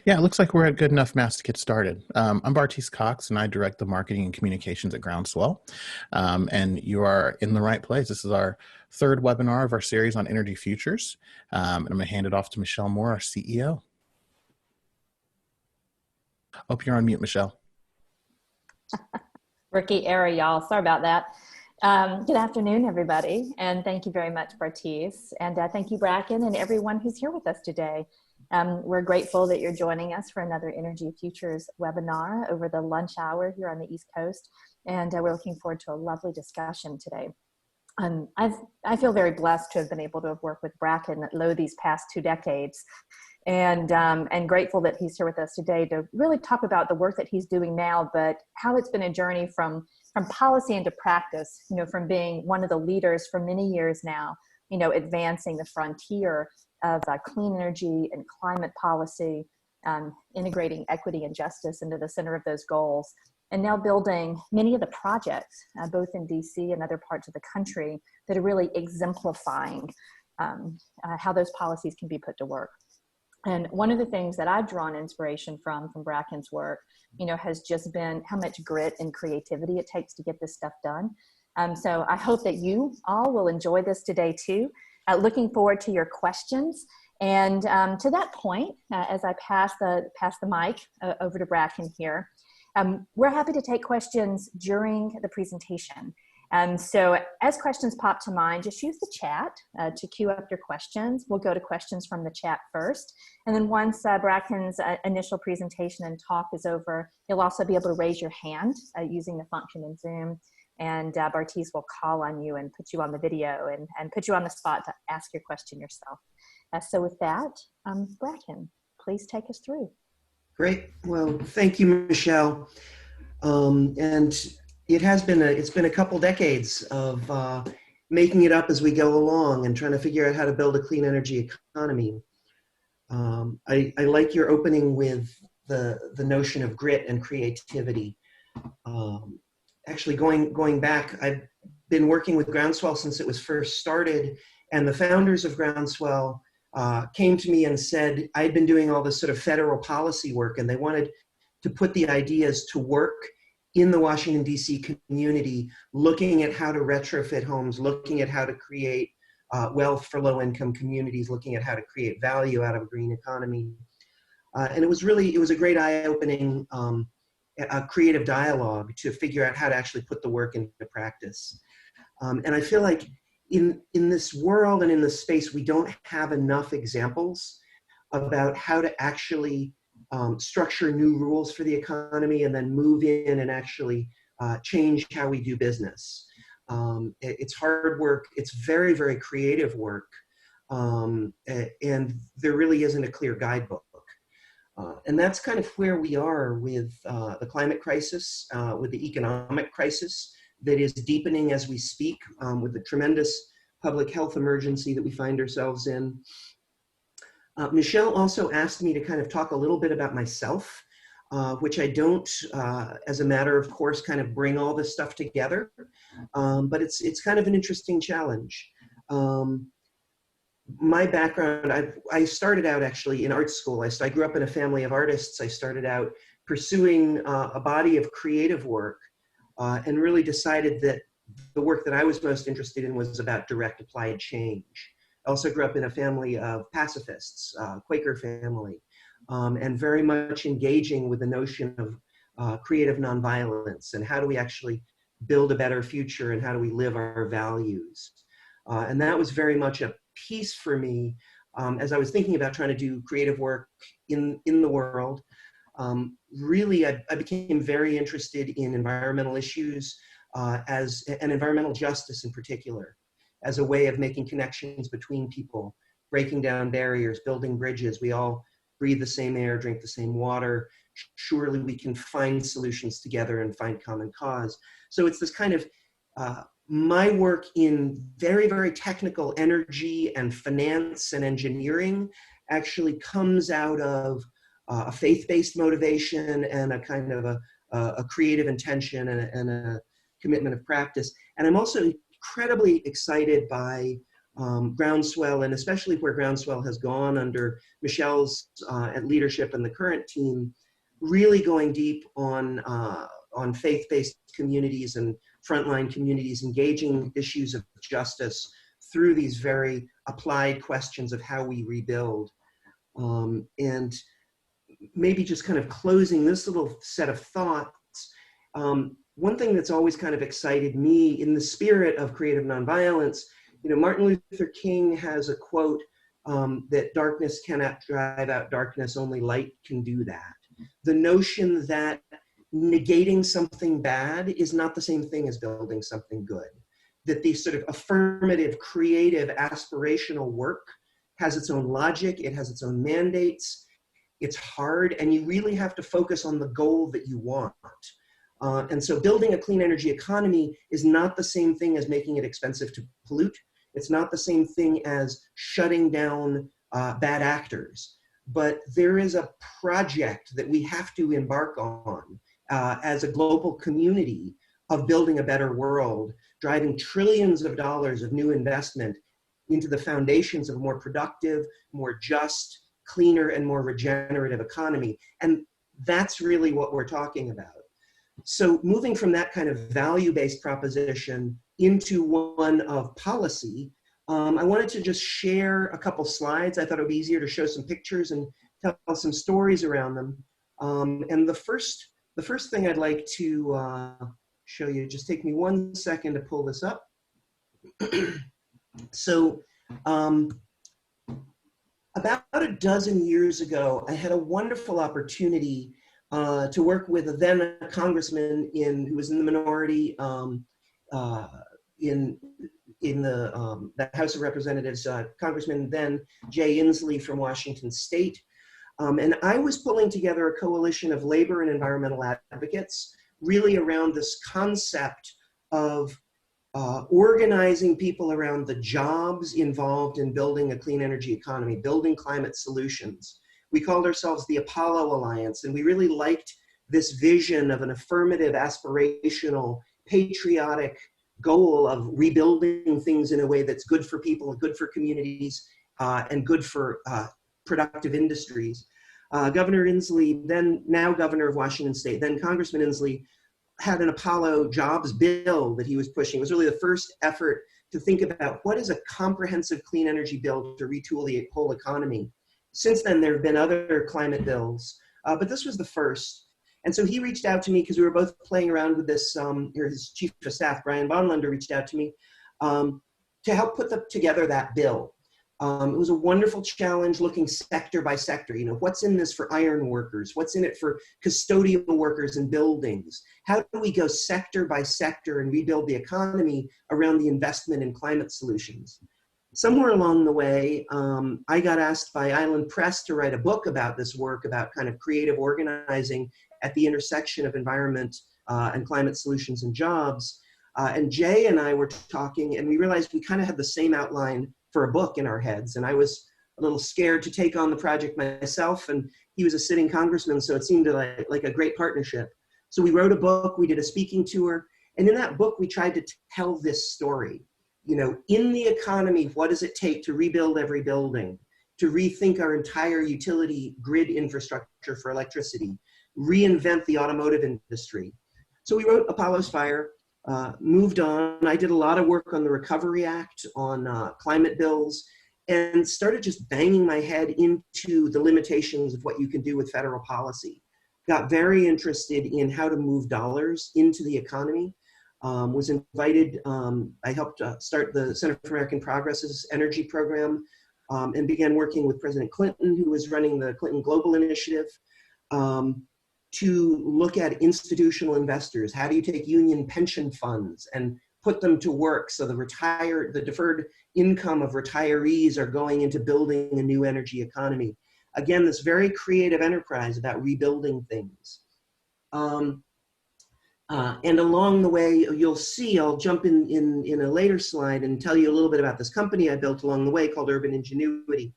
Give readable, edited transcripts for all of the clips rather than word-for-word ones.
Yeah, it looks like we're at good enough mass to get started. I'm Bartice Cox, and I direct the marketing and communications at Groundswell. And you are in the right place. This is our third webinar of our series on energy futures. And I'm going to hand it off to Michelle Moore, our CEO. Hope you're on mute, Michelle. Rookie error, y'all. Sorry about that. Good afternoon, everybody. And thank you very much, Bartice. And thank you, Bracken, and everyone who's here with us today. We're grateful that you're joining us for another Energy Futures webinar over the lunch hour here on the East Coast. And we're looking forward to a lovely discussion today. I feel very blessed to have been able to have worked with Bracken at Low these past 2 decades. And grateful that he's here with us today to really talk about the work that he's doing now, but how it's been a journey from policy into practice, you know, from being one of the leaders for many years now, you know, advancing the frontier of clean energy and climate policy, integrating equity and justice into the center of those goals, and now building many of the projects, both in DC and other parts of the country, that are really exemplifying how those policies can be put to work. And one of the things that I've drawn inspiration from Bracken's work, you know, has just been how much grit and creativity it takes to get this stuff done. So I hope that you all will enjoy this today too. Looking forward to your questions. And to that point, as I pass the mic over to Bracken here, we're happy to take questions during the presentation. So as questions pop to mind, just use the chat to queue up your questions. We'll go to questions from the chat first. And then once Bracken's initial presentation and talk is over, you'll also be able to raise your hand using the function in Zoom. And Bartice will call on you and put you on the video and put you on the spot to ask your question yourself. So with that, Bracken, please take us through. Great. Well, thank you, Michelle. It's been a couple decades of making it up as we go along and trying to figure out how to build a clean energy economy. I like your opening with the notion of grit and creativity. Actually, going back, I've been working with Groundswell since it was first started, and the founders of Groundswell came to me and said I'd been doing all this sort of federal policy work, and they wanted to put the ideas to work in the Washington, D.C. community, looking at how to retrofit homes, looking at how to create wealth for low-income communities, looking at how to create value out of a green economy. And it was a great eye-opening a creative dialogue to figure out how to actually put the work into practice. And I feel like in this world and in this space, we don't have enough examples about how to actually structure new rules for the economy and then move in and actually change how we do business. It's hard work. It's very, very creative work. And there really isn't a clear guidebook. And that's kind of where we are with the climate crisis, with the economic crisis that is deepening as we speak, with the tremendous public health emergency that we find ourselves in. Michelle also asked me to kind of talk a little bit about myself, which I don't, as a matter of course, kind of bring all this stuff together, but it's kind of an interesting challenge. My background, I started out actually in art school. I grew up in a family of artists. I started out pursuing a body of creative work and really decided that the work that I was most interested in was about direct applied change. I also grew up in a family of pacifists, Quaker family, and very much engaging with the notion of creative nonviolence and how do we actually build a better future and how do we live our values. And that was very much a piece for me as I was thinking about trying to do creative work in the world. Really, I became very interested in environmental issues and environmental justice in particular, as a way of making connections between people, breaking down barriers, building bridges. We all breathe the same air, drink the same water. Surely we can find solutions together and find common cause. So it's this kind of my work in very, very technical energy and finance and engineering actually comes out of a faith-based motivation and a kind of a creative intention and a commitment of practice. And I'm also incredibly excited by Groundswell, and especially where Groundswell has gone under Michelle's leadership and the current team, really going deep on faith-based communities and frontline communities, engaging issues of justice through these very applied questions of how we rebuild. And maybe just kind of closing this little set of thoughts, one thing that's always kind of excited me in the spirit of creative nonviolence, you know, Martin Luther King has a quote that darkness cannot drive out darkness, only light can do that. The notion that negating something bad is not the same thing as building something good. That the sort of affirmative, creative, aspirational work has its own logic, it has its own mandates, it's hard, and you really have to focus on the goal that you want. And so building a clean energy economy is not the same thing as making it expensive to pollute. It's not the same thing as shutting down bad actors. But there is a project that we have to embark on as a global community of building a better world, driving trillions of dollars of new investment into the foundations of a more productive, more just, cleaner, and more regenerative economy. And that's really what we're talking about. So moving from that kind of value-based proposition into one of policy, I wanted to just share a couple slides. I thought it would be easier to show some pictures and tell some stories around them. And the first thing I'd like to show you, just take me 1 second to pull this up. So about a dozen years ago, I had a wonderful opportunity to work with a then congressman who was in the minority in the House of Representatives, Congressman then Jay Inslee from Washington State. And I was pulling together a coalition of labor and environmental advocates really around this concept of organizing people around the jobs involved in building a clean energy economy, building climate solutions. We called ourselves the Apollo Alliance, and we really liked this vision of an affirmative, aspirational, patriotic goal of rebuilding things in a way that's good for people, good for communities, and good for productive industries. Governor Inslee, now governor of Washington State, then Congressman Inslee, had an Apollo jobs bill that he was pushing. It was really the first effort to think about what is a comprehensive clean energy bill to retool the whole economy. Since then, there have been other climate bills, but this was the first. And so he reached out to me because we were both playing around with this, his chief of staff, Brian Bonlander, reached out to me to help put together that bill. It was a wonderful challenge looking sector by sector. You know, what's in this for iron workers? What's in it for custodial workers in buildings? How do we go sector by sector and rebuild the economy around the investment in climate solutions? Somewhere along the way, I got asked by Island Press to write a book about this work, about kind of creative organizing at the intersection of environment and climate solutions and jobs. And Jay and I were talking, and we realized we kind of had the same outline for a book in our heads. And I was a little scared to take on the project myself, and he was a sitting congressman, so it seemed like a great partnership. So we wrote a book, we did a speaking tour, and in that book we tried to tell this story. You know, in the economy, what does it take to rebuild every building, to rethink our entire utility grid infrastructure for electricity, reinvent the automotive industry? So we wrote Apollo's Fire, moved on. I did a lot of work on the Recovery Act, on climate bills, and started just banging my head into the limitations of what you can do with federal policy. Got very interested in how to move dollars into the economy. Was invited, I helped start the Center for American Progress's energy program, and began working with President Clinton, who was running the Clinton Global Initiative, to look at institutional investors. How do you take union pension funds and put them to work so the deferred income of retirees are going into building a new energy economy? Again, this very creative enterprise about rebuilding things. And along the way, you'll see, I'll jump in a later slide and tell you a little bit about this company I built along the way called Urban Ingenuity.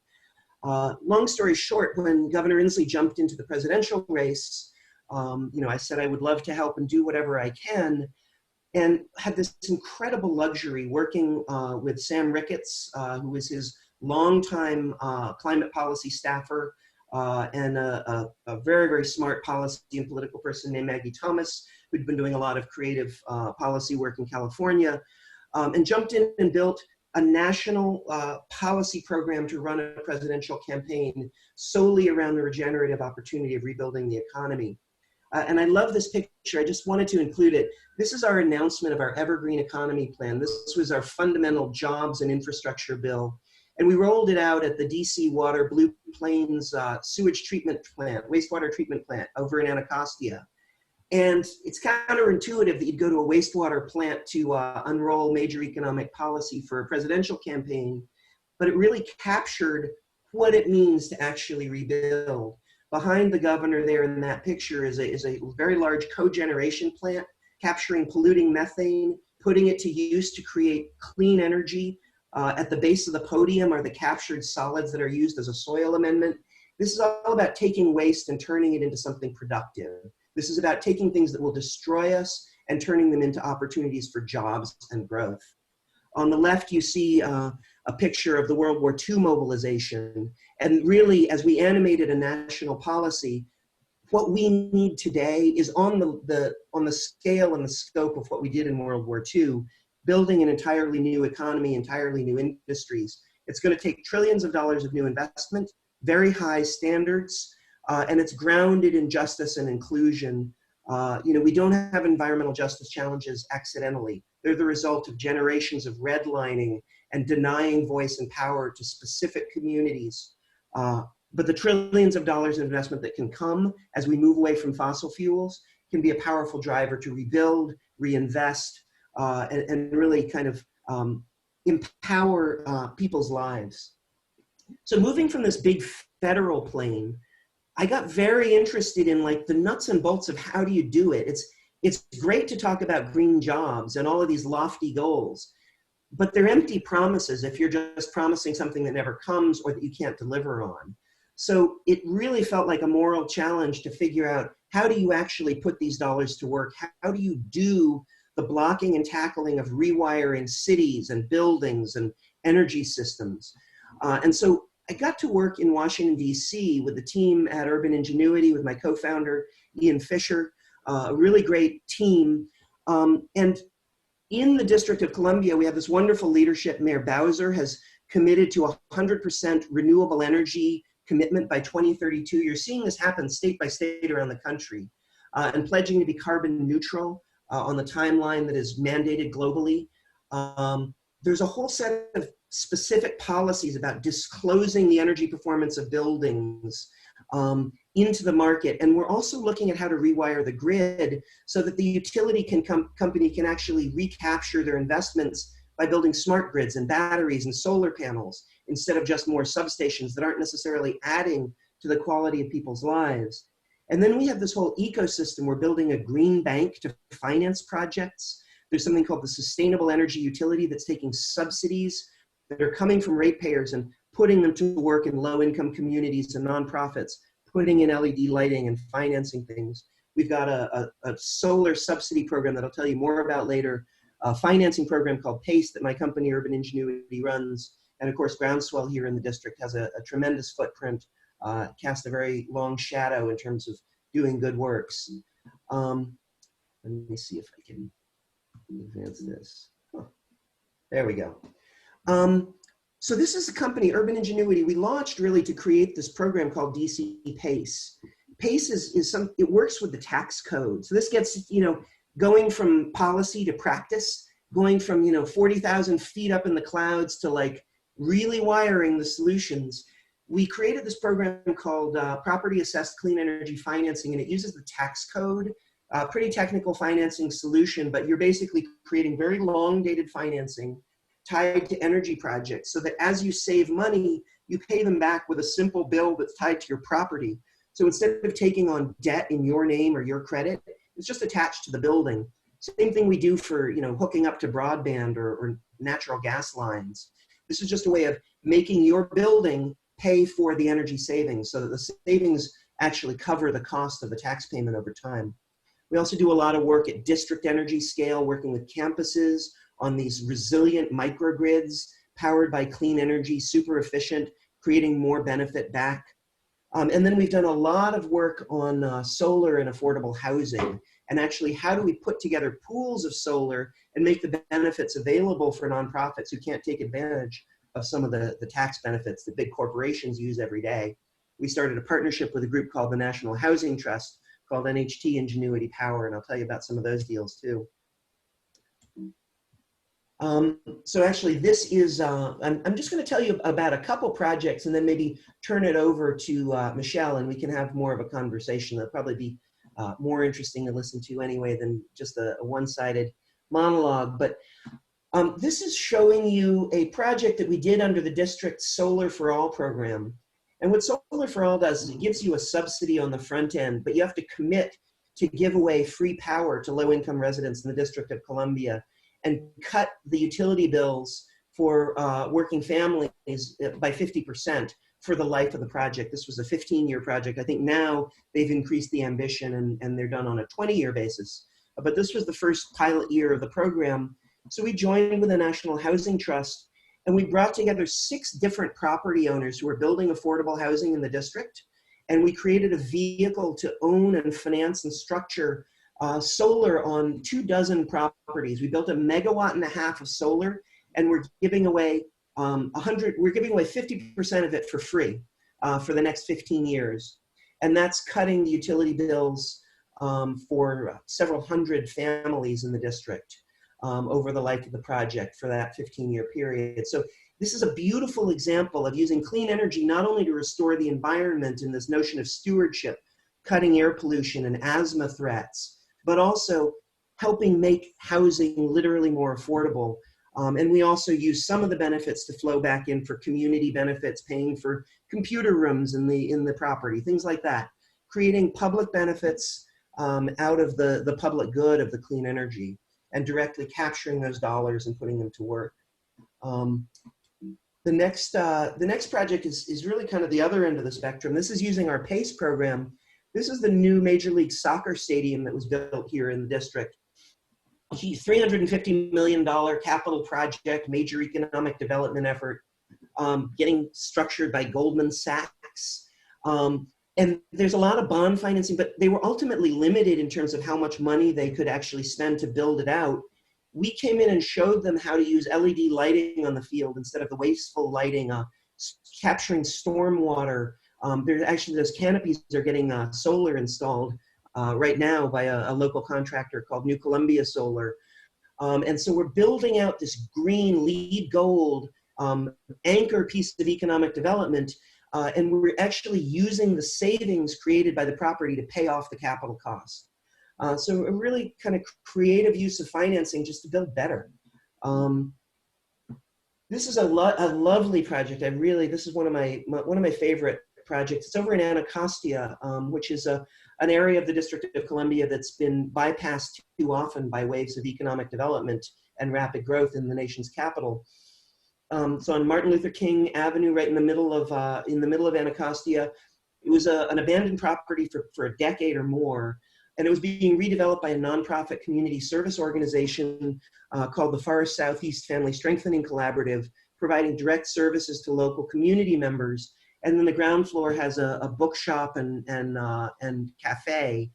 Long story short, when Governor Inslee jumped into the presidential race, you know, I said I would love to help and do whatever I can. and had this incredible luxury working with Sam Ricketts, who was his longtime climate policy staffer, and a very, very smart policy and political person named Maggie Thomas, who'd been doing a lot of creative policy work in California, and jumped in and built a national policy program to run a presidential campaign solely around the regenerative opportunity of rebuilding the economy. And I love this picture. I just wanted to include it. This is our announcement of our Evergreen economy plan. This was our fundamental jobs and infrastructure bill. And we rolled it out at the DC Water Blue Plains sewage treatment plant, wastewater treatment plant over in Anacostia. And it's counterintuitive that you'd go to a wastewater plant to unroll major economic policy for a presidential campaign, but it really captured what it means to actually rebuild. Behind the governor there in that picture is a very large cogeneration plant, capturing polluting methane, putting it to use to create clean energy. At the base of the podium are the captured solids that are used as a soil amendment. This is all about taking waste and turning it into something productive. This is about taking things that will destroy us and turning them into opportunities for jobs and growth. On the left, you see a picture of the World War II mobilization. And really, as we animated a national policy, what we need today is on the scale and the scope of what we did in World War II, building an entirely new economy, entirely new industries. It's going to take trillions of dollars of new investment, very high standards, and it's grounded in justice and inclusion. We don't have environmental justice challenges accidentally. They're the result of generations of redlining and denying voice and power to specific communities. But the trillions of dollars in investment that can come as we move away from fossil fuels can be a powerful driver to rebuild, reinvest, and really kind of empower people's lives. So moving from this big federal plane, I got very interested in like the nuts and bolts of how do you do it. It's great to talk about green jobs and all of these lofty goals, but they're empty promises if you're just promising something that never comes or that you can't deliver on. So it really felt like a moral challenge to figure out how do you actually put these dollars to work? How do you do the blocking and tackling of rewiring cities and buildings and energy systems? And so I got to work in Washington, D.C. with the team at Urban Ingenuity with my co-founder, Ian Fisher, a really great team. And in the District of Columbia, we have this wonderful leadership. Mayor Bowser has committed to 100% renewable energy commitment by 2032. You're seeing this happen state by state around the country, and pledging to be carbon neutral on the timeline that is mandated globally. There's a whole set of specific policies about disclosing the energy performance of buildings into the market. And we're also looking at how to rewire the grid so that the utility company can actually recapture their investments by building smart grids and batteries and solar panels instead of just more substations that aren't necessarily adding to the quality of people's lives. And then we have this whole ecosystem. We're building a green bank to finance projects. There's something called the Sustainable Energy Utility that's taking subsidies that are coming from ratepayers and putting them to work in low-income communities and nonprofits, putting in LED lighting and financing things. We've got a solar subsidy program that I'll tell you more about later, a financing program called PACE that my company Urban Ingenuity runs, and of course Groundswell here in the district has a tremendous footprint, cast a very long shadow in terms of doing good works. Let me see if I can advance this. Oh, there we go. So this is a company, Urban Ingenuity. We launched really to create this program called DCEPACE. PACE it works with the tax code. So this gets, going from policy to practice, going from, 40,000 feet up in the clouds to like really wiring the solutions. We created this program called Property Assessed Clean Energy Financing, and it uses the tax code, pretty technical financing solution, but you're basically creating very long dated financing tied to energy projects so that as you save money, you pay them back with a simple bill that's tied to your property. So instead of taking on debt in your name or your credit, it's just attached to the building. Same thing we do for hooking up to broadband or natural gas lines. This is just a way of making your building pay for the energy savings so that the savings actually cover the cost of the tax payment over time. We also do a lot of work at district energy scale, working with campuses on these resilient microgrids powered by clean energy, super efficient, creating more benefit back. And then we've done a lot of work on solar and affordable housing, and actually how do we put together pools of solar and make the benefits available for nonprofits who can't take advantage of some of the tax benefits that big corporations use every day. We started a partnership with a group called the National Housing Trust called NHT Ingenuity Power, and I'll tell you about some of those deals too. So actually this is, I'm just going to tell you about a couple projects and then maybe turn it over to Michelle, and we can have more of a conversation. That'll probably be more interesting to listen to anyway than just a one-sided monologue. But this is showing you a project that we did under the district's Solar for All program. And what Solar for All does is it gives you a subsidy on the front end, but you have to commit to give away free power to low-income residents in the District of Columbia and cut the utility bills for working families by 50% for the life of the project. This was a 15-year project. I think now they've increased the ambition and they're done on a 20-year basis. But this was the first pilot year of the program. So we joined with the National Housing Trust, and we brought together 6 different property owners who were building affordable housing in the district. And we created a vehicle to own and finance and structure solar on 24 properties. We built 1.5 megawatts of solar, and we're giving away we're giving away 50% of it for free for the next 15 years. And that's cutting the utility bills for several hundred families in the district over the life of the project for that 15-year period. So this is a beautiful example of using clean energy not only to restore the environment and this notion of stewardship, cutting air pollution and asthma threats, but also helping make housing literally more affordable. And we also use some of the benefits to flow back in for community benefits, paying for computer rooms in the property, things like that, creating public benefits out of the public good of the clean energy and directly capturing those dollars and putting them to work. The next project is really kind of the other end of the spectrum. This is using our PACE program. This is the new Major League Soccer stadium that was built here in the district. $350 million capital project, major economic development effort, getting structured by Goldman Sachs. And there's a lot of bond financing, but they were ultimately limited in terms of how much money they could actually spend to build it out. We came in and showed them how to use LED lighting on the field instead of the wasteful lighting, capturing stormwater. There's actually, those canopies are getting solar installed right now by a local contractor called New Columbia Solar. And so we're building out this green LEED gold anchor piece of economic development, and we're actually using the savings created by the property to pay off the capital cost. So a really kind of creative use of financing just to build better. This is a lovely project. This is one of my favorite projects. It's over in Anacostia, which is an area of the District of Columbia that's been bypassed too often by waves of economic development and rapid growth in the nation's capital. So on Martin Luther King Avenue, right in the middle of Anacostia, it was an abandoned property for a decade or more, and it was being redeveloped by a nonprofit community service organization called the Forest Southeast Family Strengthening Collaborative, providing direct services to local community members. And then the ground floor has a bookshop and cafe,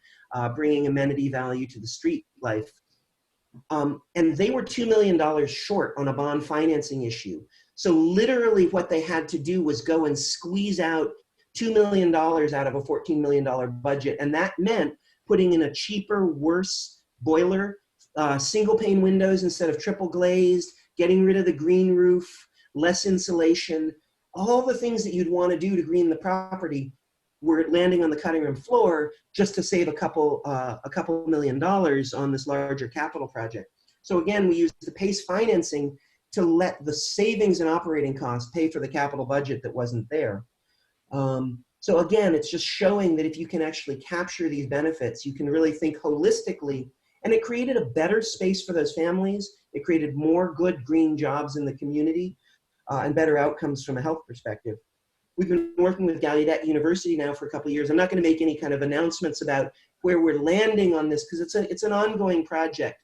bringing amenity value to the street life. And they were $2 million short on a bond financing issue. So literally what they had to do was go and squeeze out $2 million out of a $14 million budget. And that meant putting in a cheaper, worse boiler, single pane windows instead of triple glazed, getting rid of the green roof, less insulation, all the things that you'd want to do to green the property were landing on the cutting room floor just to save a couple $1 million on this larger capital project. So again, we used the PACE financing to let the savings and operating costs pay for the capital budget that wasn't there. So again, it's just showing that if you can actually capture these benefits, you can really think holistically, and it created a better space for those families. It created more good green jobs in the community and better outcomes from a health perspective. We've been working with Gallaudet University now for a couple of years. I'm not going to make any kind of announcements about where we're landing on this, because it's an ongoing project.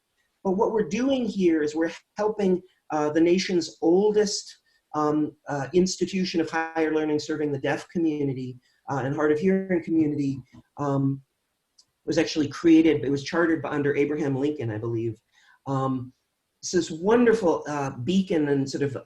But what we're doing here is we're helping the nation's oldest institution of higher learning serving the deaf community and hard of hearing community. Was actually created, it was chartered under Abraham Lincoln, I believe. It's this wonderful beacon and sort of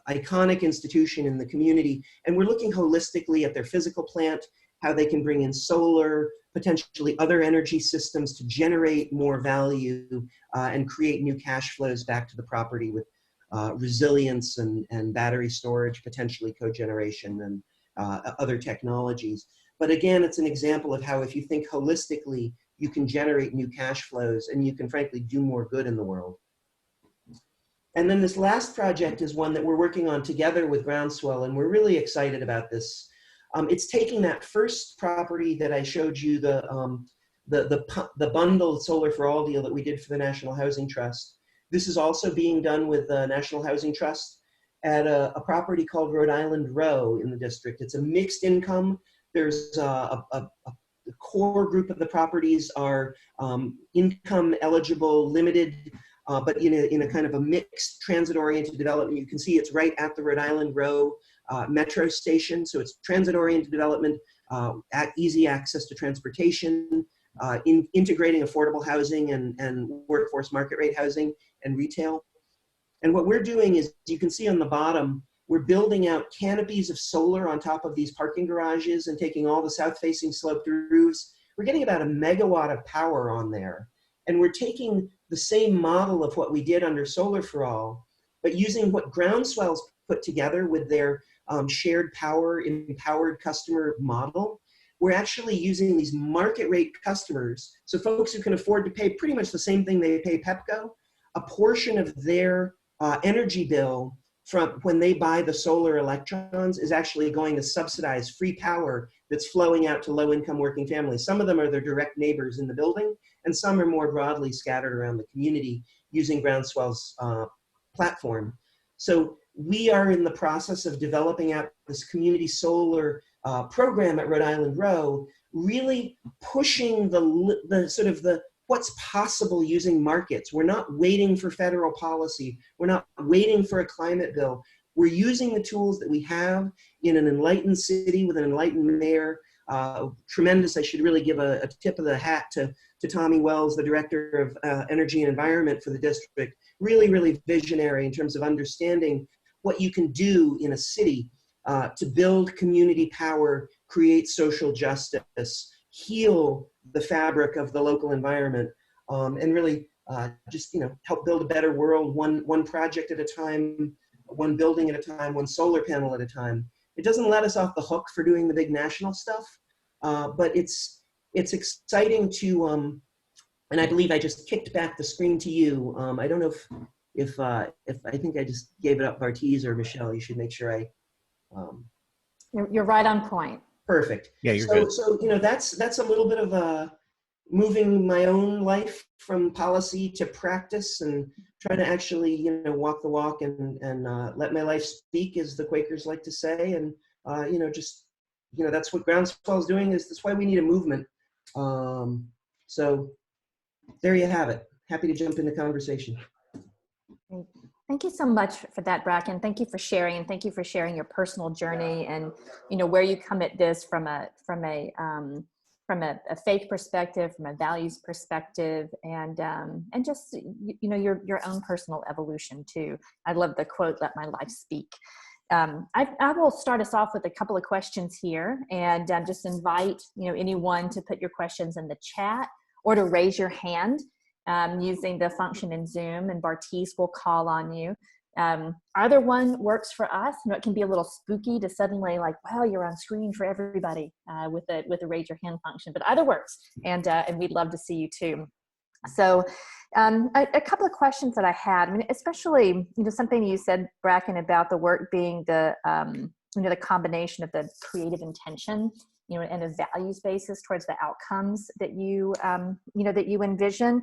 iconic institution in the community. And we're looking holistically at their physical plant, how they can bring in solar, potentially other energy systems to generate more value and create new cash flows back to the property with resilience and battery storage, potentially cogeneration and other technologies. But again, it's an example of how if you think holistically, you can generate new cash flows and you can frankly do more good in the world. And then this last project is one that we're working on together with Groundswell, and we're really excited about this. It's taking that first property that I showed you, the bundled Solar for All deal that we did for the National Housing Trust. This is also being done with the National Housing Trust at a property called Rhode Island Row in the district. It's a mixed income. There's a core group of the properties are income eligible, limited, but in a kind of a mixed transit-oriented development. You can see it's right at the Rhode Island Row metro station. So it's transit-oriented development, at easy access to transportation, integrating affordable housing and workforce market rate housing and retail. And what we're doing is, you can see on the bottom, we're building out canopies of solar on top of these parking garages and taking all the south-facing sloped roofs. We're getting about 1 megawatt of power on there. And we're taking the same model of what we did under Solar for All, but using what Groundswell's put together with their shared power, empowered customer model. We're actually using these market rate customers, so folks who can afford to pay pretty much the same thing they pay Pepco, a portion of their energy bill from when they buy the solar electrons is actually going to subsidize free power that's flowing out to low-income working families. Some of them are their direct neighbors in the building, and some are more broadly scattered around the community using Groundswell's platform. So we are in the process of developing out this community solar program at Rhode Island Row, really pushing the sort of the what's possible using markets. We're not waiting for federal policy. We're not waiting for a climate bill. We're using the tools that we have in an enlightened city with an enlightened mayor. Tremendous, I should really give a tip of the hat to Tommy Wells, the Director of Energy and Environment for the district. Really, really visionary in terms of understanding what you can do in a city to build community power, create social justice, heal the fabric of the local environment, and really just help build a better world, one project at a time, one building at a time, one solar panel at a time. It doesn't let us off the hook for doing the big national stuff, but it's exciting to, and I believe I just kicked back the screen to you. I don't know if I think I just gave it up, Bartiz or Michelle. You should make sure I. You're right on point. Perfect. Yeah, you're good. So that's a little bit of moving my own life from policy to practice and trying to actually walk the walk and let my life speak, as the Quakers like to say, and that's what Groundswell is doing. That's why we need a movement. So there you have it. Happy to jump into conversation. Great. Thank you so much for that, Bracken. Thank you for sharing, and thank you for sharing your personal journey and where you come at this from a faith perspective, from a values perspective, and just your own personal evolution too. I love the quote, "Let my life speak." I will start us off with a couple of questions here, and just invite anyone to put your questions in the chat or to raise your hand using the function in Zoom, and Bartiz will call on you. Either one works for us. It can be a little spooky to suddenly wow, you're on screen for everybody with the raise your hand function, but either works, and we'd love to see you too. So a couple of questions that I had, especially something you said, Bracken, about the work being the the combination of the creative intention and a values basis towards the outcomes that you that you envision.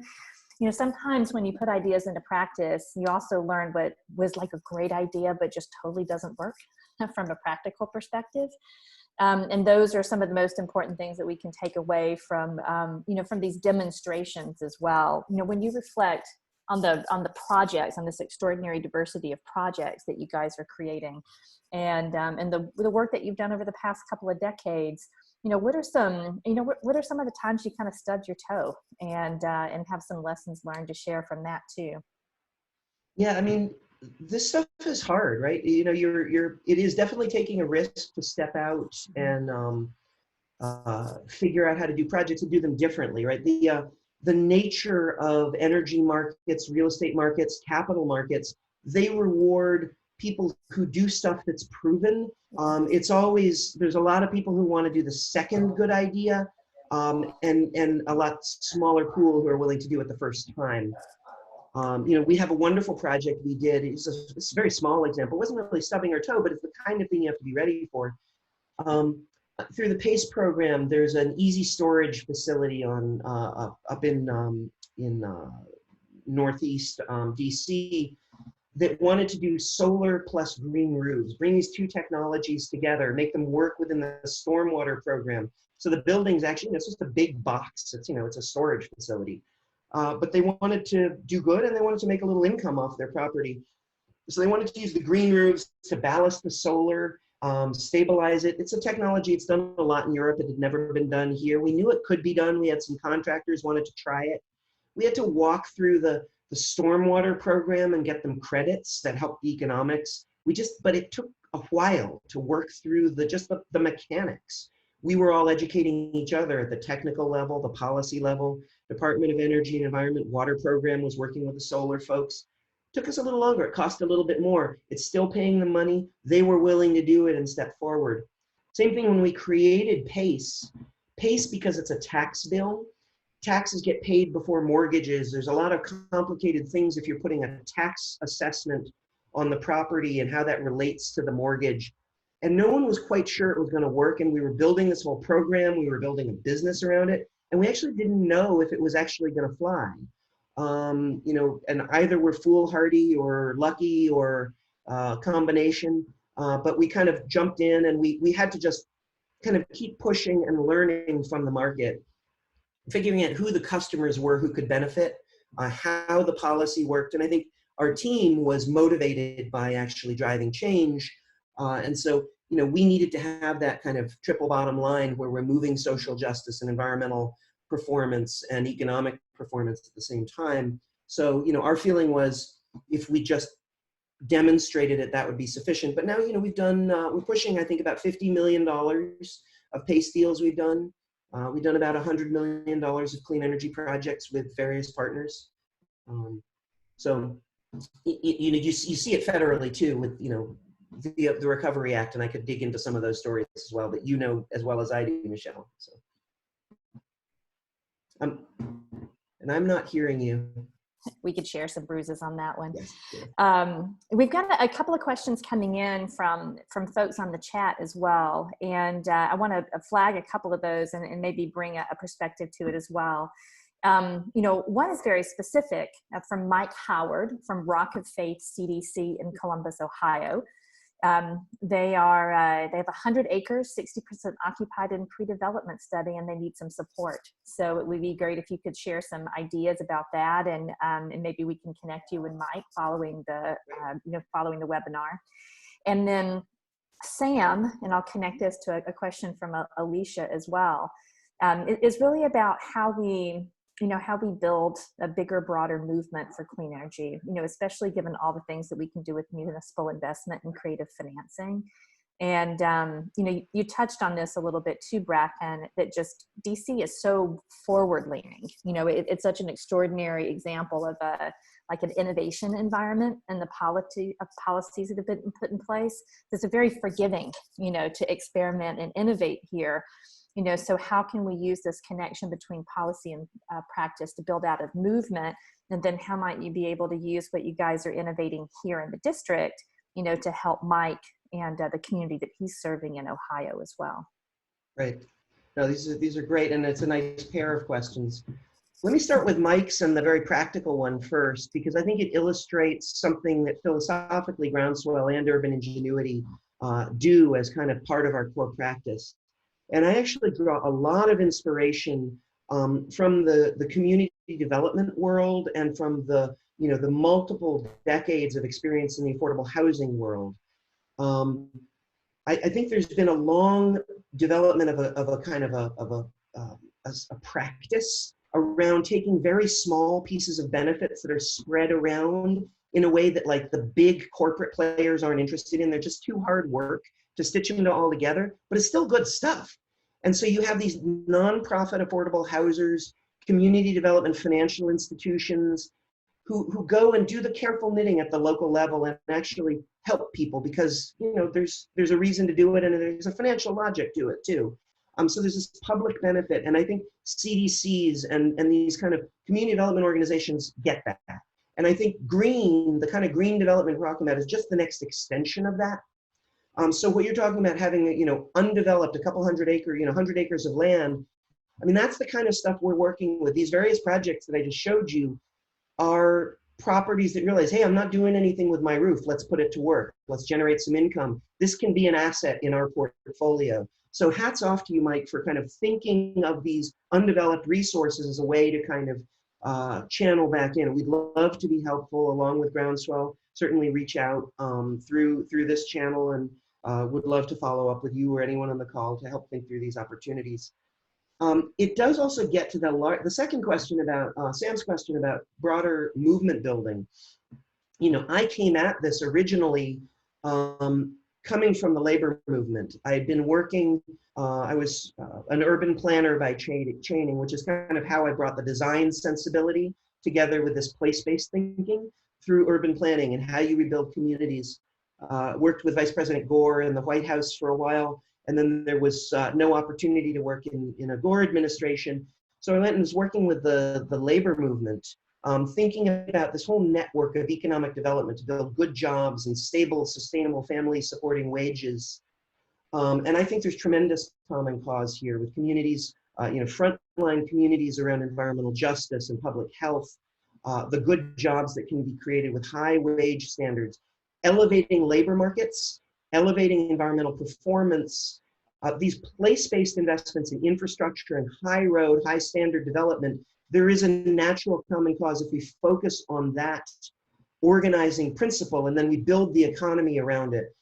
Sometimes when you put ideas into practice, you also learn what was a great idea, but just totally doesn't work from a practical perspective. And those are some of the most important things that we can take away from, from these demonstrations as well. When you reflect on the projects, on this extraordinary diversity of projects that you guys are creating, and the work that you've done over the past couple of decades, what are some of the times you kind of stubbed your toe, and have some lessons learned to share from that too? Yeah, I mean, this stuff is hard, right? It is definitely taking a risk to step out and figure out how to do projects and do them differently, right? The nature of energy markets, real estate markets, capital markets, they reward people who do stuff that's proven. There's a lot of people who want to do the second good idea, and a lot smaller pool who are willing to do it the first time. We have a wonderful project we did. It's a very small example. It wasn't really stubbing our toe, but it's the kind of thing you have to be ready for. Through the PACE program, there's an easy storage facility up in Northeast DC that wanted to do solar plus green roofs, bring these two technologies together, make them work within the stormwater program. So the building's actually, it's just a big box. It's a storage facility. But they wanted to do good, and they wanted to make a little income off their property. So they wanted to use the green roofs to ballast the solar, stabilize it. It's a technology, it's done a lot in Europe. It had never been done here. We knew it could be done. We had some contractors wanted to try it. We had to walk through the stormwater program and get them credits that helped the economics. But it took a while to work through the mechanics. We were all educating each other at the technical level, the policy level. Department of Energy and Environment Water Program was working with the solar folks. Took us a little longer. It cost a little bit more. It's still paying them money. They were willing to do it and step forward. Same thing when we created PACE. PACE, because it's a tax bill, taxes get paid before mortgages. There's a lot of complicated things if you're putting a tax assessment on the property and how that relates to the mortgage. And no one was quite sure it was going to work. And we were building this whole program. We were building a business around it. And we actually didn't know if it was actually going to fly. And either we're foolhardy or lucky or combination. But we kind of jumped in, and we had to just kind of keep pushing and learning from the market, figuring out who the customers were who could benefit, how the policy worked. And I think our team was motivated by actually driving change. And so, we needed to have that kind of triple bottom line where we're moving social justice and environmental performance and economic performance at the same time. So, our feeling was if we just demonstrated it, that would be sufficient. But now, we're pushing, I think, about $50 million of PACE deals we've done. We've done about $100 million of clean energy projects with various partners. So, you see it federally too with, the Recovery Act, and I could dig into some of those stories as well that as well as I do, Michelle. So, and I'm not hearing you. We could share some bruises on that one. Yes, yeah. We've got a couple of questions coming in from folks on the chat as well, and I want to flag a couple of those and maybe bring a perspective to it as well. One is very specific from Mike Howard from Rock of Faith CDC in Columbus, Ohio. They have 100 acres, 60% occupied in pre-development study, and they need some support. So it would be great if you could share some ideas about that, and maybe we can connect you and Mike following the webinar. And then Sam, and I'll connect this to a question from Alicia as well. It is really about how we build a bigger, broader movement for clean energy, especially given all the things that we can do with municipal investment and creative financing. And, you touched on this a little bit too, Bracken, that just DC is so forward leaning. It's such an extraordinary example of an innovation environment, and the policies that have been put in place. It's a very forgiving, to experiment and innovate here. So how can we use this connection between policy and practice to build out a movement? And then how might you be able to use what you guys are innovating here in the district, to help Mike and the community that he's serving in Ohio as well? Right. No, these are great, and it's a nice pair of questions. Let me start with Mike's and the very practical one first, because I think it illustrates something that philosophically Groundswell and Urban Ingenuity do as kind of part of our core practice. And I actually draw a lot of inspiration from the community development world and from the multiple decades of experience in the affordable housing world. I think there's been a long development of a practice around taking very small pieces of benefits that are spread around in a way that like the big corporate players aren't interested in. They're just too hard work to stitch them all together, but it's still good stuff. And so you have these nonprofit affordable housers, community development financial institutions who go and do the careful knitting at the local level and actually help people because there's a reason to do it and there's a financial logic to it too. So there's this public benefit, and I think CDCs and these kind of community development organizations get that. And I think green, the kind of green development we're talking about, is just the next extension of that. So what you're talking about having, undeveloped, a couple 100 acres of land, I mean, that's the kind of stuff we're working with. These various projects that I just showed you are properties that realize, hey, I'm not doing anything with my roof. Let's put it to work. Let's generate some income. This can be an asset in our portfolio. So hats off to you, Mike, for kind of thinking of these undeveloped resources as a way to kind of channel back in. We'd love to be helpful along with Groundswell. Certainly reach out through this channel, and would love to follow up with you or anyone on the call to help think through these opportunities. It does also get to the second question about Sam's question about broader movement building. I came at this originally coming from the labor movement. I had been working, I was an urban planner by training, which is kind of how I brought the design sensibility together with this place-based thinking through urban planning and how you rebuild communities. Worked with Vice President Gore in the White House for a while, and then there was no opportunity to work in a Gore administration. So I went and was working with the labor movement, thinking about this whole network of economic development to build good jobs and stable, sustainable family supporting wages. And I think there's tremendous common cause here with communities, frontline communities around environmental justice and public health, the good jobs that can be created with high wage standards, elevating labor markets, elevating environmental performance, these place-based investments in infrastructure and high road, high standard development. There is a natural common cause if we focus on that organizing principle and then we build the economy around it.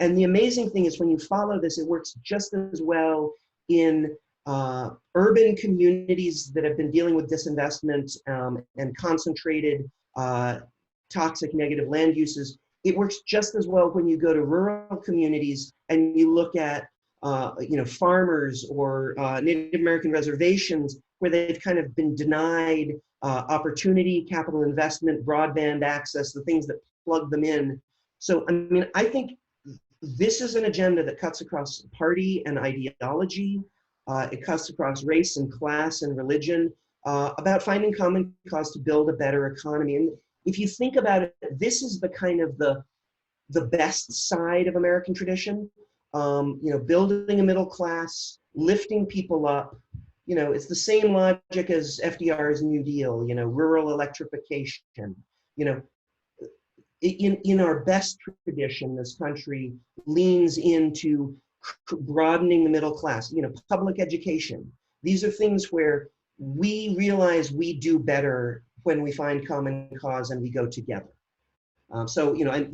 And the amazing thing is when you follow this, it works just as well in urban communities that have been dealing with disinvestment and concentrated toxic negative land uses. It works just as well when you go to rural communities and you look at farmers or Native American reservations where they've kind of been denied opportunity, capital investment, broadband access, the things that plug them in. So, I mean, I think this is an agenda that cuts across party and ideology. It cuts across race and class and religion about finding common cause to build a better economy. And if you think about it, this is the kind of the best side of American tradition. Building a middle class, lifting people up. It's the same logic as FDR's New Deal, rural electrification. In our best tradition, this country leans into broadening the middle class, public education. These are things where we realize we do better when we find common cause and we go together. And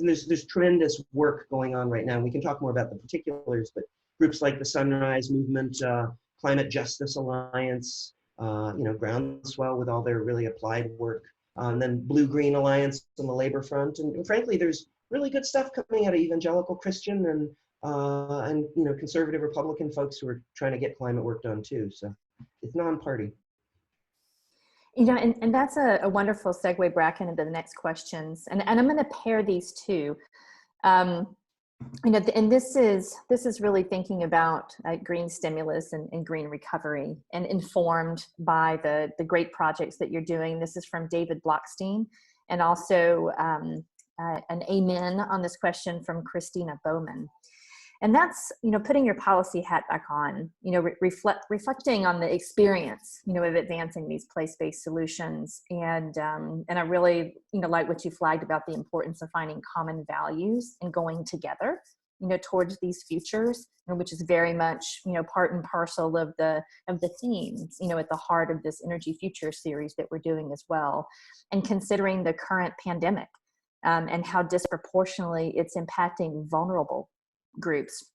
there's tremendous work going on right now. We can talk more about the particulars, but groups like the Sunrise Movement, Climate Justice Alliance, Groundswell with all their really applied work, and then Blue-Green Alliance on the labor front. And frankly, there's really good stuff coming out of evangelical Christian and conservative Republican folks who are trying to get climate work done too. So it's non-party. And that's a wonderful segue, Bracken, into the next questions. And I'm going to pair these two. And this is really thinking about green stimulus and green recovery, and informed by the great projects that you're doing. This is from David Blockstein, and also an amen on this question from Christina Bowman. And that's, putting your policy hat back on, reflecting on the experience, of advancing these place-based solutions. And I really, like what you flagged about the importance of finding common values and going together towards these futures, which is very much, part and parcel of the themes, at the heart of this Energy Future series that we're doing as well. And considering the current pandemic and how disproportionately it's impacting vulnerable groups,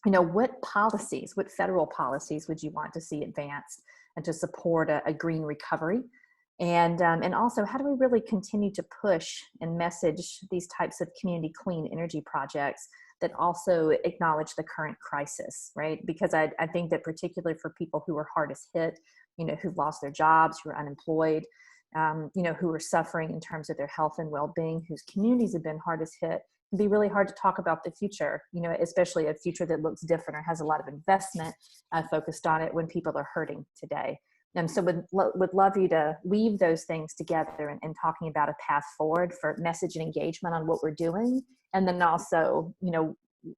what federal policies would you want to see advanced and to support a green recovery? And also, how do we really continue to push and message these types of community clean energy projects that also acknowledge the current crisis, right? Because I think that particularly for people who are hardest hit, who've lost their jobs, who are unemployed, who are suffering in terms of their health and well-being, whose communities have been hardest hit, it can be really hard to talk about the future, especially a future that looks different or has a lot of investment focused on it when people are hurting today. And so would love you to weave those things together and talking about a path forward for message and engagement on what we're doing. And then also,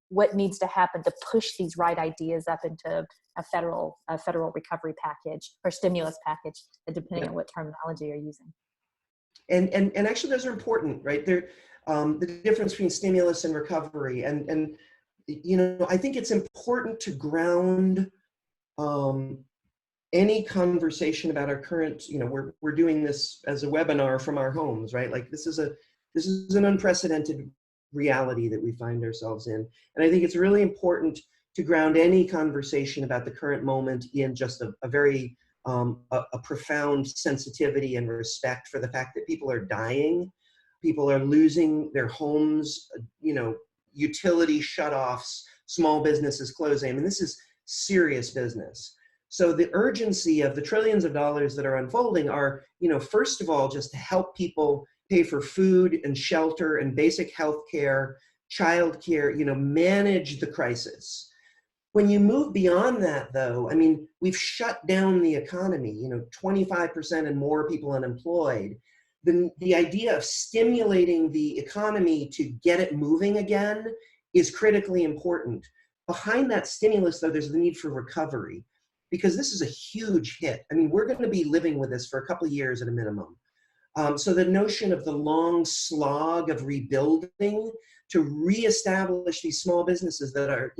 what needs to happen to push these right ideas up into a federal recovery package or stimulus package, depending on what terminology you're using. And actually those are important, right? They're, the difference between stimulus and recovery. And I think it's important to ground any conversation about our current, we're doing this as a webinar from our homes, right? Like this is an unprecedented reality that we find ourselves in. And I think it's really important to ground any conversation about the current moment in just a very, a profound sensitivity and respect for the fact that people are dying, people are losing their homes, utility shutoffs, small businesses closing. I mean, this is serious business. So the urgency of the trillions of dollars that are unfolding are, first of all, just to help people pay for food and shelter and basic health care, child care, manage the crisis. When you move beyond that, though, I mean, we've shut down the economy, 25% and more people unemployed. The idea of stimulating the economy to get it moving again is critically important. Behind that stimulus, though, there's the need for recovery, because this is a huge hit. I mean, we're going to be living with this for a couple of years at a minimum. So the notion of the long slog of rebuilding to reestablish these small businesses that are,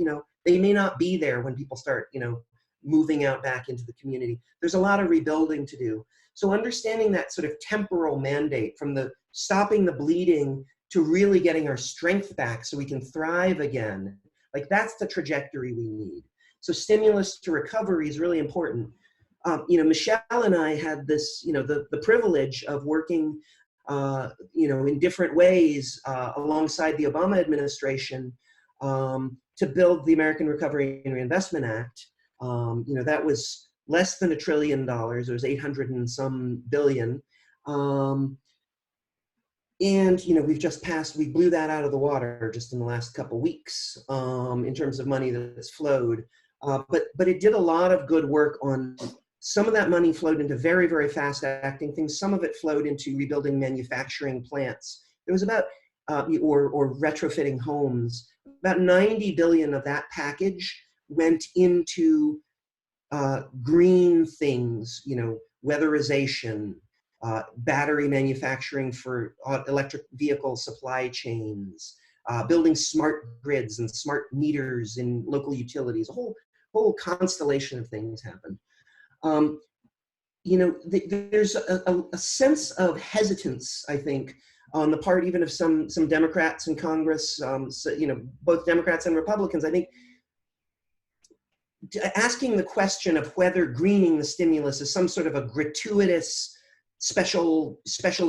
they may not be there when people start, moving out back into the community. There's a lot of rebuilding to do. So understanding that sort of temporal mandate from the stopping the bleeding to really getting our strength back so we can thrive again, like that's the trajectory we need. So stimulus to recovery is really important. Michelle and I had this, the privilege of working, in different ways alongside the Obama administration to build the American Recovery and Reinvestment Act. That was less than $1 trillion. It was 800 and some billion. And, we blew that out of the water just in the last couple weeks in terms of money that's flowed. But it did a lot of good work on, some of that money flowed into very, very fast acting things. Some of it flowed into rebuilding manufacturing plants. It was about, or retrofitting homes. About 90 billion of that package went into green things, weatherization, battery manufacturing for electric vehicle supply chains, building smart grids and smart meters in local utilities. A whole constellation of things happened. There's a sense of hesitance, I think, on the part even of some Democrats in Congress, both Democrats and Republicans, I think, asking the question of whether greening the stimulus is some sort of a gratuitous special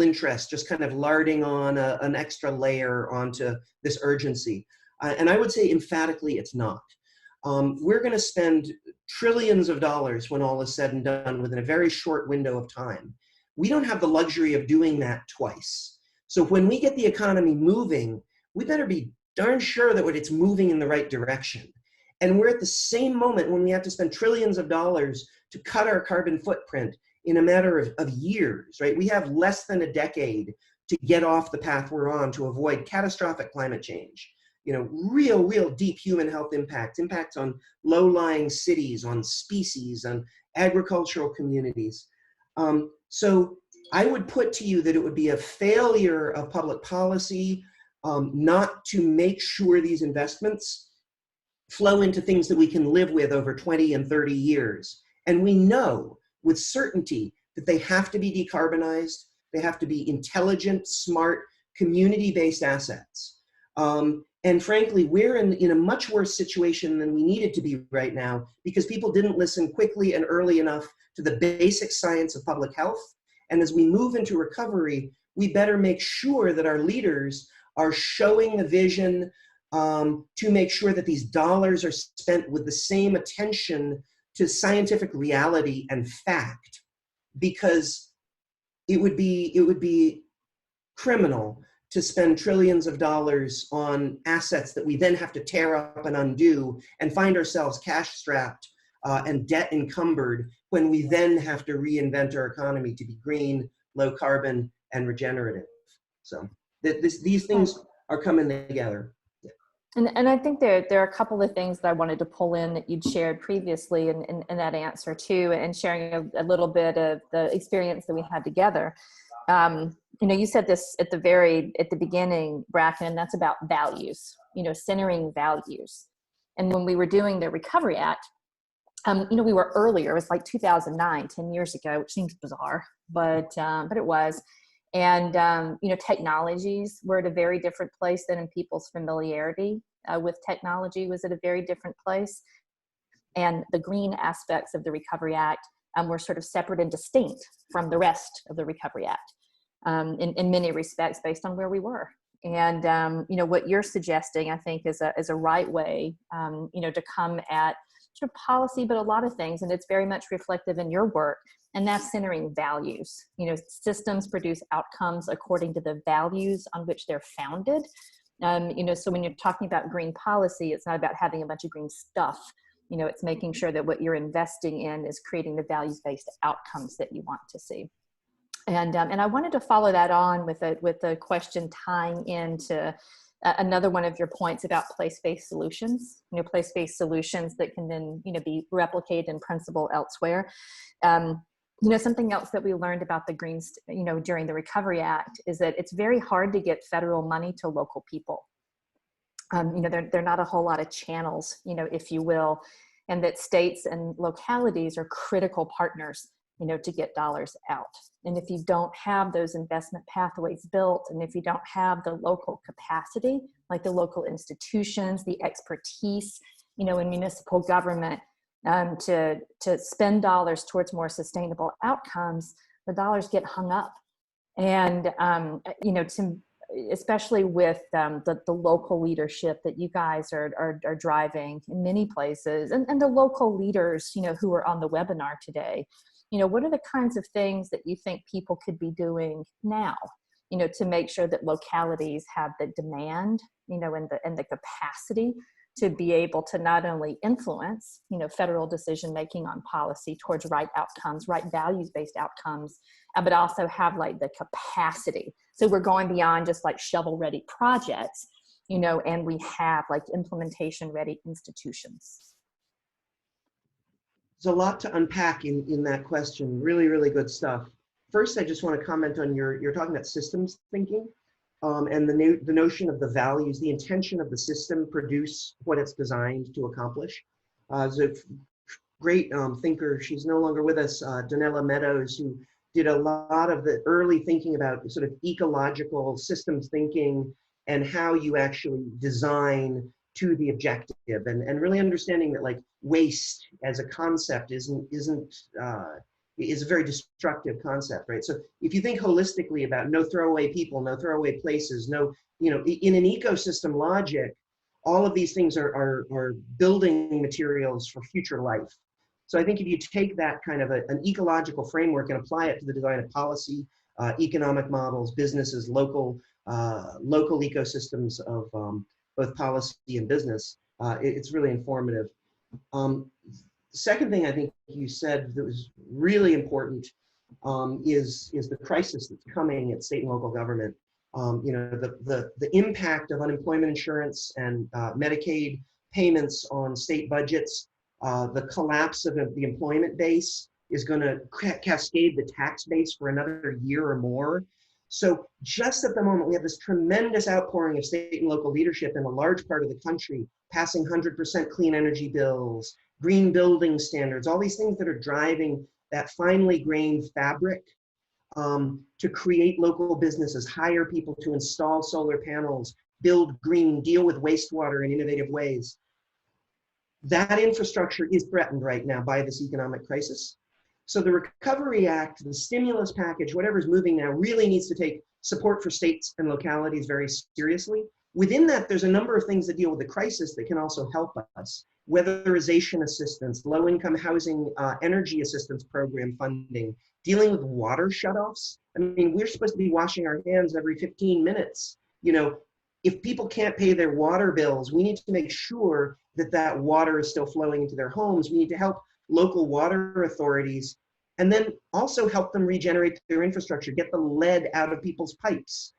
interest, just kind of larding on an extra layer onto this urgency. And I would say emphatically it's not. We're going to spend trillions of dollars when all is said and done within a very short window of time. We don't have the luxury of doing that twice. So when we get the economy moving, we better be darn sure that it's moving in the right direction. And we're at the same moment when we have to spend trillions of dollars to cut our carbon footprint in a matter of years, right? We have less than a decade to get off the path we're on to avoid catastrophic climate change. Real deep human health impacts on low-lying cities, on species, on agricultural communities. So I would put to you that it would be a failure of public policy, not to make sure these investments flow into things that we can live with over 20 and 30 years. And we know with certainty that they have to be decarbonized, they have to be intelligent, smart, community-based assets. And frankly, we're in a much worse situation than we needed to be right now because people didn't listen quickly and early enough to the basic science of public health. And as we move into recovery, we better make sure that our leaders are showing the vision to make sure that these dollars are spent with the same attention to scientific reality and fact, because it would be criminal to spend trillions of dollars on assets that we then have to tear up and undo and find ourselves cash strapped and debt encumbered when we then have to reinvent our economy to be green, low carbon, and regenerative. So these things are coming together. And I think there are a couple of things that I wanted to pull in that you'd shared previously in that answer too, and sharing a little bit of the experience that we had together. You said this at the beginning, Bracken, and that's about values, centering values. And when we were doing the Recovery Act, we were earlier, it was like 2009, 10 years ago, which seems bizarre, but it was. And, technologies were at a very different place than in people's familiarity with technology was at a very different place. And the green aspects of the Recovery Act were sort of separate and distinct from the rest of the Recovery Act in many respects based on where we were. And, what you're suggesting, I think, is a right way, to come at sort of policy, but a lot of things. And it's very much reflective in your work. And that's centering values. Systems produce outcomes according to the values on which they're founded. So when you're talking about green policy, it's not about having a bunch of green stuff. It's making sure that what you're investing in is creating the values-based outcomes that you want to see. And I wanted to follow that on with a question tying into another one of your points about place-based solutions. Place-based solutions that can then be replicated in principle elsewhere. Something else that we learned about the Greens, during the Recovery Act is that it's very hard to get federal money to local people. There are not a whole lot of channels, if you will, and that states and localities are critical partners, to get dollars out. And if you don't have those investment pathways built, and if you don't have the local capacity, like the local institutions, the expertise, in municipal government, to spend dollars towards more sustainable outcomes, the dollars get hung up. And, especially with the local leadership that you guys are driving in many places, and the local leaders, who are on the webinar today, what are the kinds of things that you think people could be doing now, to make sure that localities have the demand, and the capacity to be able to not only influence, federal decision making on policy towards right outcomes, right values-based outcomes, but also have like the capacity. So we're going beyond just like shovel-ready projects, and we have like implementation-ready institutions. There's a lot to unpack in that question. Really, really good stuff. First, I just want to comment on you're talking about systems thinking. And the notion of the values, the intention of the system produce what it's designed to accomplish. There's a great thinker, she's no longer with us, Donella Meadows, who did a lot of the early thinking about sort of ecological systems thinking and how you actually design to the objective, and really understanding that like waste as a concept is a very destructive concept, right? So if you think holistically about no throwaway people, no throwaway places, in an ecosystem logic, all of these things are building materials for future life. So I think if you take that kind of an ecological framework and apply it to the design of policy, economic models, businesses, local ecosystems of both policy and business, it's really informative. The second thing I think you said that was really important is the crisis that's coming at state and local government. The impact of unemployment insurance and Medicaid payments on state budgets, the collapse of the employment base is going to cascade the tax base for another year or more. So just at the moment, we have this tremendous outpouring of state and local leadership in a large part of the country, passing 100% clean energy bills, green building standards, all these things that are driving that finely grained fabric to create local businesses, hire people to install solar panels, build green, deal with wastewater in innovative ways. That infrastructure is threatened right now by this economic crisis. So the Recovery Act, the stimulus package, whatever's moving now, really needs to take support for states and localities very seriously. Within that, there's a number of things that deal with the crisis that can also help us. Weatherization assistance, low-income housing energy assistance program funding, dealing with water shutoffs. I mean, we're supposed to be washing our hands every 15 minutes. You know, if people can't pay their water bills, we need to make sure that that water is still flowing into their homes. We need to help local water authorities and then also help them regenerate their infrastructure, get the lead out of people's pipes,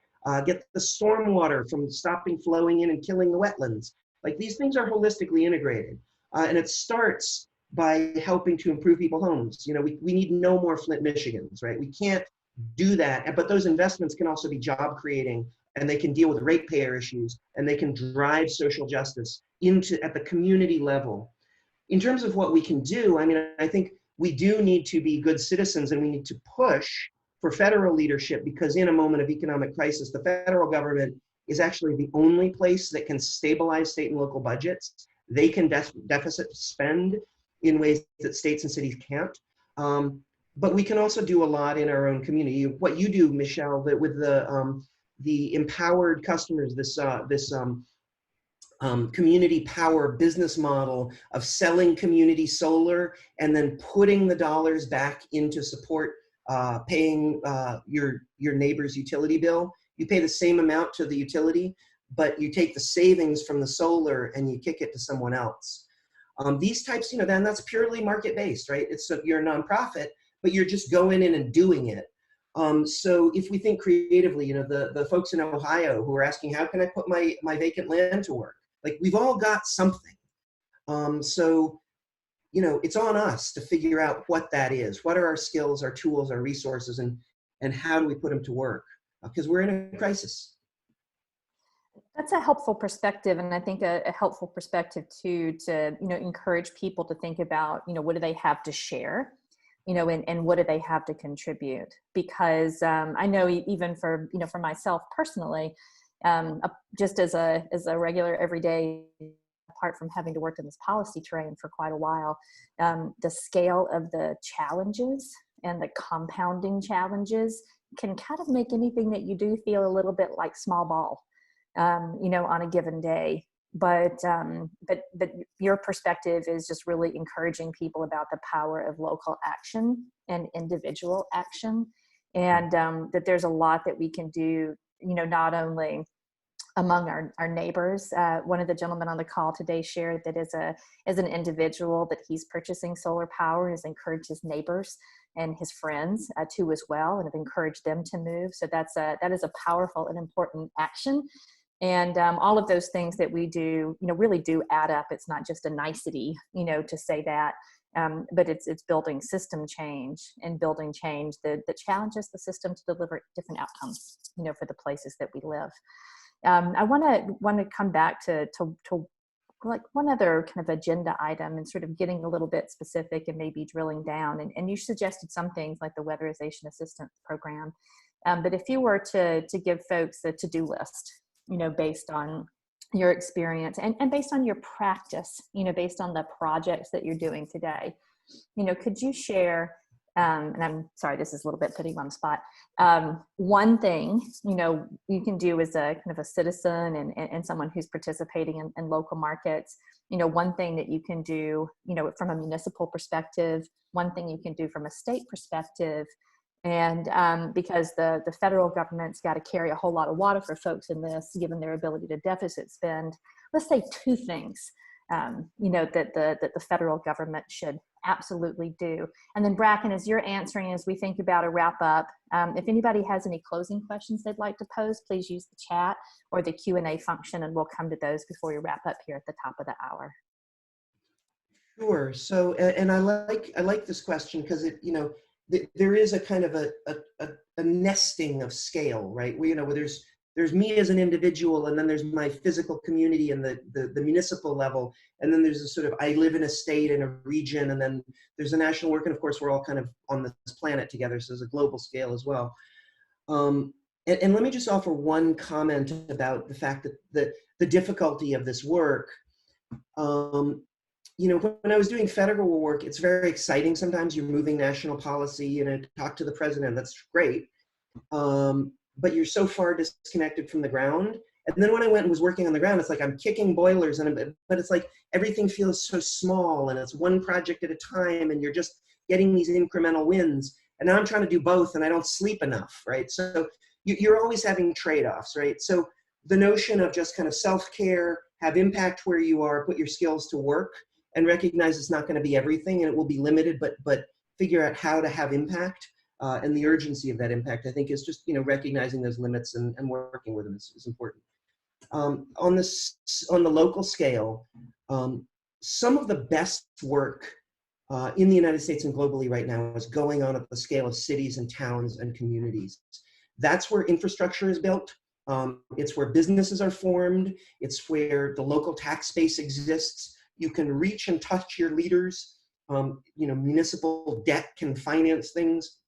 get the stormwater from stopping flowing in and killing the wetlands. Like, these things are holistically integrated. And it starts by helping to improve people's homes. You know, we need no more Flint, Michigans, right? We can't do that, but those investments can also be job creating, and they can deal with ratepayer issues, and they can drive social justice at the community level. In terms of what we can do, I mean, I think we do need to be good citizens, and we need to push for federal leadership, because in a moment of economic crisis, the federal government is actually the only place that can stabilize state and local budgets. They can deficit spend in ways that states and cities can't. But we can also do a lot in our own community. What you do, Michelle, that with the empowered customers, this community power business model of selling community solar and then putting the dollars back into support paying your neighbor's utility bill. You pay the same amount to the utility, but you take the savings from the solar and you kick it to someone else. These types, you know, then that's purely market-based, right? You're a nonprofit, but you're just going in and doing it. So if we think creatively, you know, the folks in Ohio who are asking, how can I put my vacant land to work? Like, we've all got something. So, you know, it's on us to figure out what that is. What are our skills, our tools, our resources, and how do we put them to work? Because we're in a crisis. That's a helpful perspective, and I think a helpful perspective too, to, you know, encourage people to think about, you know, what do they have to share, you know, and what do they have to contribute? Because I know even for, you know, for myself personally, just as a regular everyday, apart from having to work in this policy terrain for quite a while, the scale of the challenges and the compounding challenges can kind of make anything that you do feel a little bit like small ball, you know, on a given day. But your perspective is just really encouraging people about the power of local action and individual action, and that there's a lot that we can do, you know, not only among our neighbors. One of the gentlemen on the call today shared that as an individual that he's purchasing solar power and has encouraged his neighbors and his friends to as well, and have encouraged them to move. So that is a powerful and important action. And all of those things that we do, you know, really do add up. It's not just a nicety, you know, to say that, but it's building system change and building change that challenges the system to deliver different outcomes, you know, for the places that we live. I want to come back to like one other kind of agenda item, and sort of getting a little bit specific and maybe drilling down. And you suggested some things like the weatherization assistance program. But if you were to give folks a to-do list, you know, based on your experience and based on your practice, you know, based on the projects that you're doing today, you know, could you share, and I'm sorry, this is a little bit putting you on the spot, one thing, you know, you can do as a kind of a citizen and someone who's participating in local markets, you know, one thing that you can do, you know, from a municipal perspective, one thing you can do from a state perspective. And because the federal government's got to carry a whole lot of water for folks in this, given their ability to deficit spend, let's say two things, you know, that the federal government should absolutely do. And then Bracken, as you're answering, as we think about a wrap up, if anybody has any closing questions they'd like to pose, please use the chat or the Q&A function, and we'll come to those before we wrap up here at the top of the hour. Sure. So, and I like this question because it, you know, there is a kind of a nesting of scale, right? Where there's me as an individual, and then there's my physical community and the municipal level, and then there's a sort of, I live in a state and a region, and then there's a national work, and of course we're all kind of on this planet together, so there's a global scale as well. And let me just offer one comment about the fact that the difficulty of this work. When I was doing federal work, it's very exciting. Sometimes you're moving national policy, talk to the president, that's great. But you're so far disconnected from the ground. And then when I went and was working on the ground, it's like I'm kicking boilers, but it's like everything feels so small, and it's one project at a time, and you're just getting these incremental wins. And now I'm trying to do both, and I don't sleep enough, right? So you're always having trade-offs, right? So the notion of just kind of self-care, have impact where you are, put your skills to work, and recognize it's not going to be everything, and it will be limited, but figure out how to have impact, and the urgency of that impact, I think, is just recognizing those limits and working with them is important. On the local scale, some of the best work in the United States and globally right now is going on at the scale of cities and towns and communities. That's where infrastructure is built. It's where businesses are formed. It's where the local tax base exists. You can reach and touch your leaders. Municipal debt can finance things.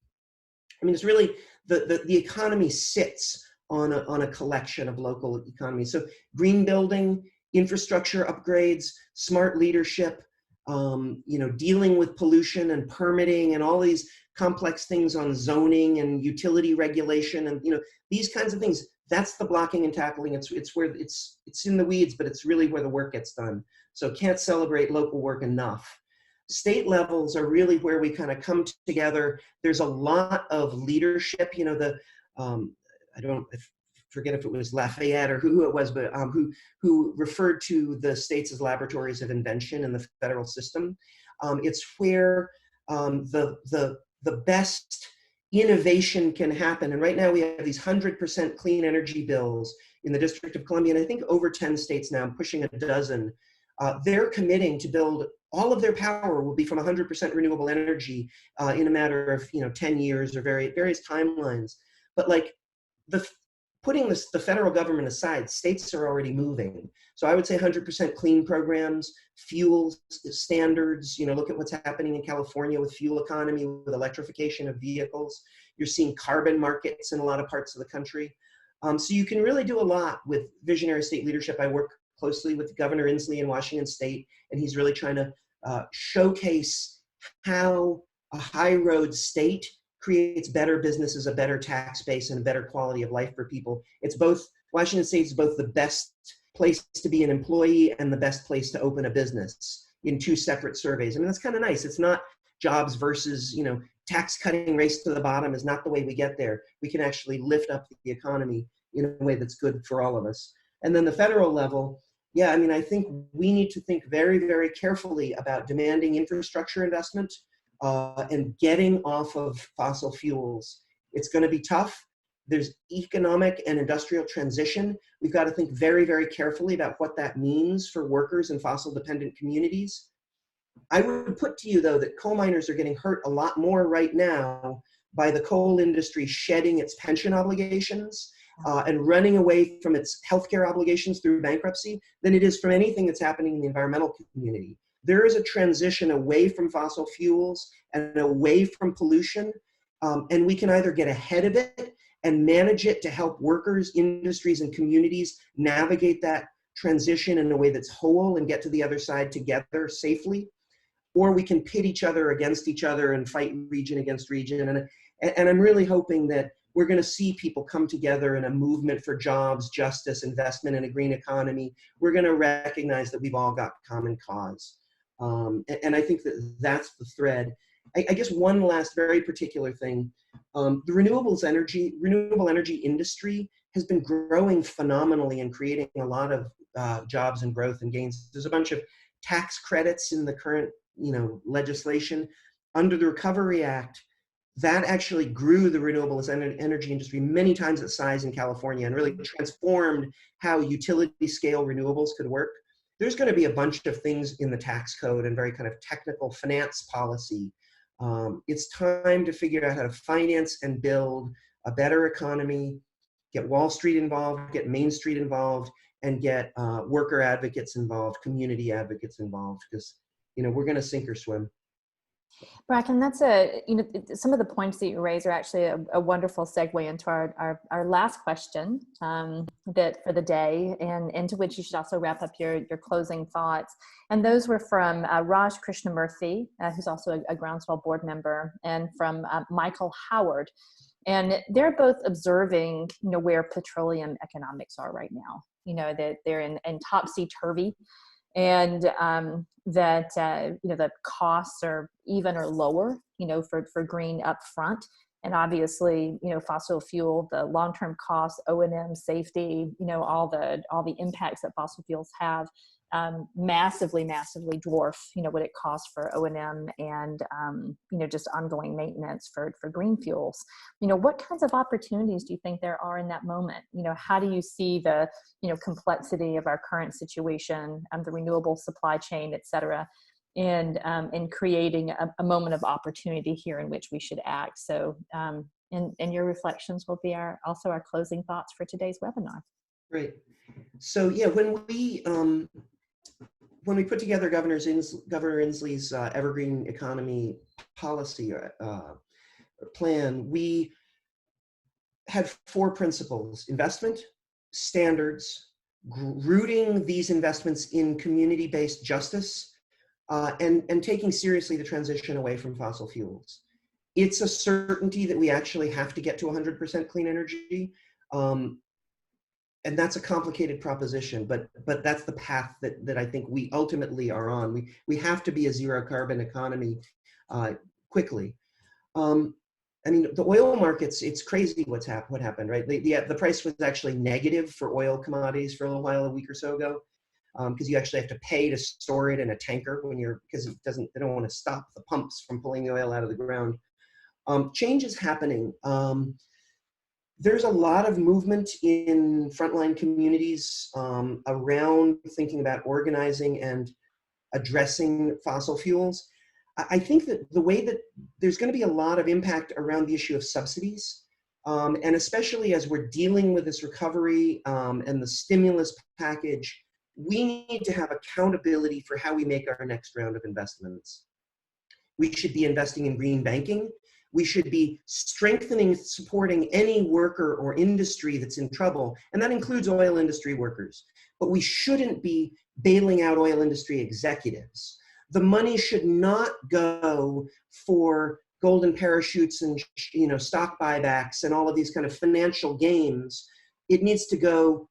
I mean, it's really the economy sits on a collection of local economies. So green building, infrastructure upgrades, smart leadership, dealing with pollution and permitting and all these complex things on zoning and utility regulation and these kinds of things. That's the blocking and tackling. It's where it's in the weeds, but it's really where the work gets done. So can't celebrate local work enough. State levels are really where we kind of come together. There's a lot of leadership. I forget if it was Lafayette or who it was, but who referred to the states as laboratories of invention in the federal system. It's where the best innovation can happen. And right now we have these 100% clean energy bills in the District of Columbia, and I think over 10 states now, pushing a dozen. They're committing to build all of their power will be from 100% renewable energy in a matter of 10 years or various timelines. But like putting the federal government aside, states are already moving. So I would say 100% clean programs, fuel standards. Look at what's happening in California with fuel economy, with electrification of vehicles. You're seeing carbon markets in a lot of parts of the country. So you can really do a lot with visionary state leadership. I work closely with Governor Inslee in Washington State, and he's really trying to showcase how a high road state creates better businesses, a better tax base, and a better quality of life for people. Washington State is both the best place to be an employee and the best place to open a business in two separate surveys. I mean, that's kind of nice. It's not jobs versus, tax cutting race to the bottom is not the way we get there. We can actually lift up the economy in a way that's good for all of us. And then the federal level, I think we need to think very, very carefully about demanding infrastructure investment and getting off of fossil fuels. It's going to be tough. There's economic and industrial transition. We've got to think very, very carefully about what that means for workers in fossil-dependent communities. I would put to you, though, that coal miners are getting hurt a lot more right now by the coal industry shedding its pension obligations and running away from its healthcare obligations through bankruptcy than it is from anything that's happening in the environmental community. There is a transition away from fossil fuels and away from pollution, and we can either get ahead of it and manage it to help workers, industries, and communities navigate that transition in a way that's whole and get to the other side together safely, or we can pit each other against each other and fight region against region. And I'm really hoping that we're going to see people come together in a movement for jobs, justice, investment, and a green economy. We're going to recognize that we've all got common cause. And I think that that's the thread. I guess one last very particular thing, the renewable energy industry has been growing phenomenally and creating a lot of jobs and growth and gains. There's a bunch of tax credits in the current legislation. Under the Recovery Act, that actually grew the renewable energy industry many times its size in California and really transformed how utility scale renewables could work. There's going to be a bunch of things in the tax code and very kind of technical finance policy It's time to figure out how to finance and build a better economy, get Wall Street involved, get Main Street involved, and get worker advocates involved, community advocates involved, because, you know, we're going to sink or swim. Bracken, that's some of the points that you raise are actually a wonderful segue into our last question that for the day, and into which you should also wrap up your closing thoughts. And those were from Raj Krishnamurthy, who's also a Groundswell board member, and from Michael Howard. And they're both observing, you know, where petroleum economics are right now. You know, that they're in topsy-turvy, and that you know, the costs are even or lower, you know, for green up front. And obviously, you know, fossil fuel, the long-term costs, O&M, safety, you know, all the impacts that fossil fuels have, massively dwarf, you know, what it costs for O&M and you know, just ongoing maintenance for green fuels. You know, what kinds of opportunities do you think there are in that moment? You know, how do you see the, you know, complexity of our current situation, the renewable supply chain, et cetera, and creating a moment of opportunity here in which we should act? So and your reflections will be also our closing thoughts for today's webinar. Great. So yeah, when we put together Governor Inslee's Evergreen economy policy plan, we had 4 principles: investment, standards, rooting these investments in community-based justice, and taking seriously the transition away from fossil fuels. It's a certainty that we actually have to get to 100% clean energy. And that's a complicated proposition, but that's the path that I think we ultimately are on. We have to be a zero carbon economy quickly. I mean, the oil markets, it's crazy what happened, right? The price was actually negative for oil commodities for a little while, a week or so ago, because you actually have to pay to store it in a tanker because they don't want to stop the pumps from pulling the oil out of the ground. Change is happening. There's a lot of movement in frontline communities around thinking about organizing and addressing fossil fuels. I think that the way that there's going to be a lot of impact around the issue of subsidies, and especially as we're dealing with this recovery and the stimulus package, we need to have accountability for how we make our next round of investments. We should be investing in green banking. We should be strengthening, supporting any worker or industry that's in trouble, and that includes oil industry workers. But we shouldn't be bailing out oil industry executives. The money should not go for golden parachutes and, you know, stock buybacks and all of these kind of financial games. It needs to go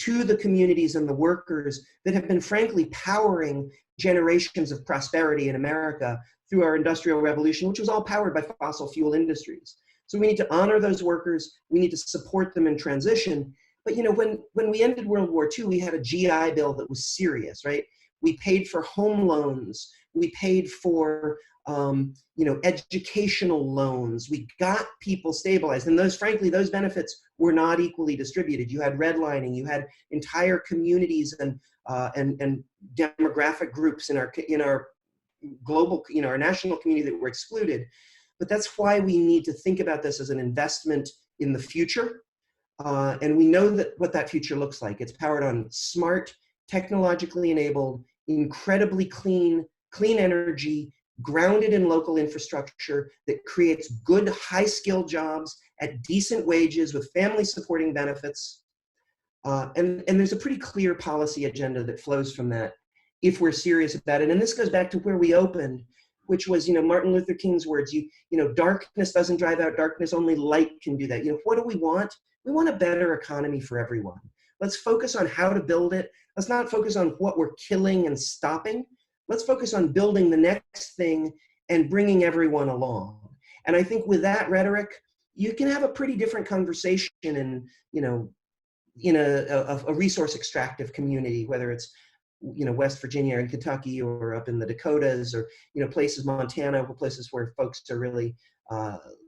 to the communities and the workers that have been, frankly, powering generations of prosperity in America through our industrial revolution, which was all powered by fossil fuel industries. So we need to honor those workers. We need to support them in transition. But, you know, when we ended World War II, we had a GI Bill that was serious, right? We paid for home loans. We paid for, you know, educational loans. We got people stabilized. And those, frankly, those benefits were not equally distributed. You had redlining. You had entire communities and demographic groups in our global, you know, our national community that were excluded. But that's why we need to think about this as an investment in the future. And we know that what that future looks like. It's powered on smart, technologically enabled, incredibly clean energy, grounded in local infrastructure that creates good, high-skilled jobs at decent wages with family supporting benefits. And there's a pretty clear policy agenda that flows from that if we're serious about it. And this goes back to where we opened, which was, you know, Martin Luther King's words, you know, darkness doesn't drive out darkness, only light can do that. You know, what do we want? We want a better economy for everyone. Let's focus on how to build it. Let's not focus on what we're killing and stopping. Let's focus on building the next thing and bringing everyone along. And I think with that rhetoric, you can have a pretty different conversation in, you know, in a resource extractive community, whether it's, you know, West Virginia and Kentucky or up in the Dakotas or, you know, places, Montana, places where folks are really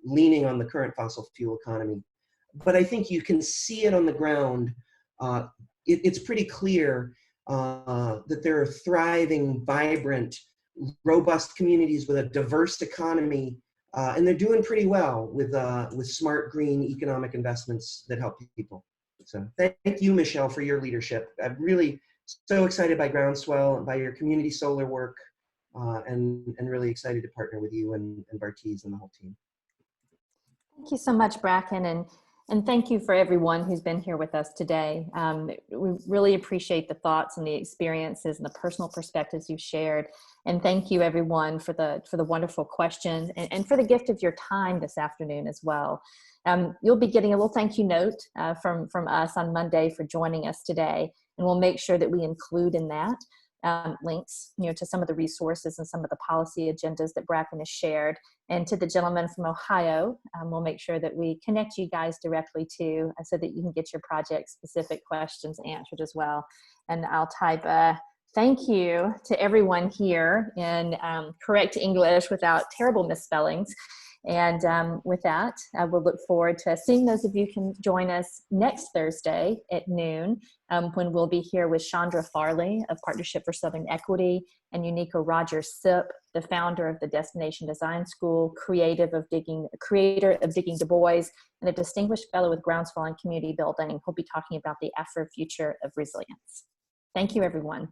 leaning on the current fossil fuel economy. But I think you can see it on the ground. It's pretty clear that there are thriving, vibrant robust communities with a diverse economy, and they're doing pretty well with smart green economic investments that help people. So thank you, Michelle, for your leadership. I'm really so excited by Groundswell and by your community solar work, and really excited to partner with you and Bartiz and the whole team. Thank you so much, Bracken, and thank you for everyone who's been here with us today. We really appreciate the thoughts and the experiences and the personal perspectives you've shared. And thank you, everyone, for the wonderful questions and for the gift of your time this afternoon as well. You'll be getting a little thank you note from us on Monday for joining us today, and we'll make sure that we include in that links, to some of the resources and some of the policy agendas that Bracken has shared. And to the gentleman from Ohio, we'll make sure that we connect you guys directly to, so that you can get your project-specific questions answered as well. And I'll type thank you to everyone here in correct English without terrible misspellings. And with that, we'll look forward to seeing those of you can join us next Thursday at noon, when we'll be here with Chandra Farley of Partnership for Southern Equity, and Unica Rogers-Sipp, the founder of the Destination Design School, creator of Digging Du Bois, and a distinguished fellow with Groundswell and Community Building. We'll be talking about the Afro-future of resilience. Thank you, everyone.